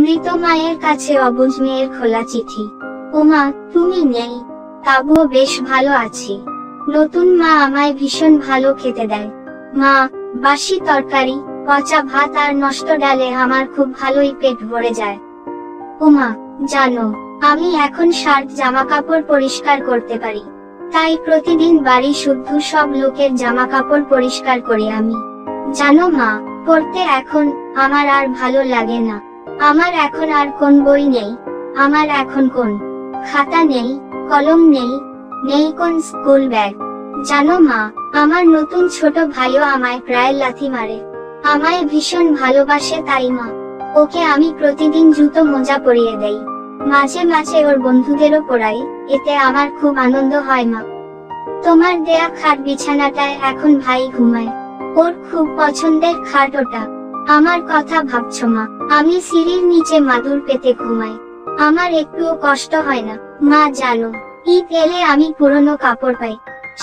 মৃত মায়ের কাছে অবুঝ মেয়ের খোলা চিঠি। ওমা, তুমি নেই, তবুও বেশ ভালো আছি। নতুন মা আমায় ভীষণ ভালো খেতে দেয়। মা, বাসি তরকারি, পচা ভাত আর নষ্ট ডালে আমার খুব ভালোই পেট ভরে যায়। ওমা, জানো, আমি এখন শার্ট জামা কাপড় পরিষ্কার করতে পারি। তাই প্রতিদিন বাড়ি শুদ্ধ সব লোকের জামা কাপড় পরিষ্কার করি আমি। জানো মা, পড়তে এখন আমার আর ভালো লাগে না। আমার এখন আর কোন বই নেই, আমার এখন কোন খাতা নেই, কলম নেই, নেই কোন স্কুল ব্যাগ। জানো মা, আমার নতুন ছোট ভাইও আমায় প্রায় লাথি মারে। আমায় ভীষণ ভালোবাসে তাই মা, ওকে আমি প্রতিদিন জুতো মোজা পরিয়ে দেই। মাঝে মাঝে ওর বন্ধুদেরও পড়াই, এতে আমার খুব আনন্দ হয় মা। তোমার দেয়া খাট বিছানাটায় এখন ভাই ঘুমায়, ওর খুব পছন্দের খাট ওটা। আমার কথা ভাবছো মা, আমি সিঁড়ির নিচে মাদুর পেতে ঘুমাই, আমার একটুও কষ্ট হয় না। মা জানো, ঈদ এলে আমি পুরনো কাপড় পাই,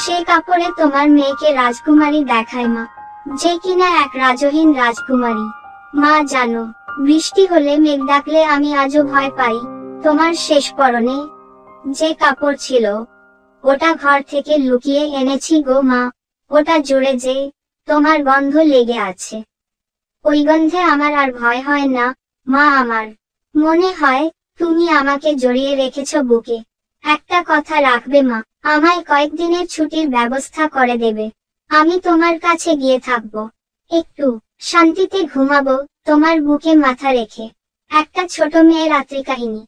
সেই কাপড়ে তোমার মেয়েকে রাজকুমারী দেখায় মা, যে কিনা এক রাজহীন রাজকুমারী। মা জানো, বৃষ্টি হলে মেঘ ডাকলে আমি আজও ভয় পাই। তোমার শেষ পরনে যে কাপড় ছিল, ওটা ঘর থেকে লুকিয়ে এনেছি গো মা। ওটা জুড়ে যে তোমার গন্ধ লেগে আছে, ওই গন্ধে আমার আর ভয় হয় না মা। আমার মনে হয় তুমি আমাকে জড়িয়ে রেখেছো বুকে। একটা কথা রাখবে মা, আমায় কয়েকদিনের ছুটির ব্যবস্থা করে দেবে। আমি তোমার কাছে গিয়ে থাকবো, একটু শান্তিতে ঘুমাবো তোমার বুকে মাথা রেখে। একটা ছোট মেয়ে রাত্রি কাহিনী।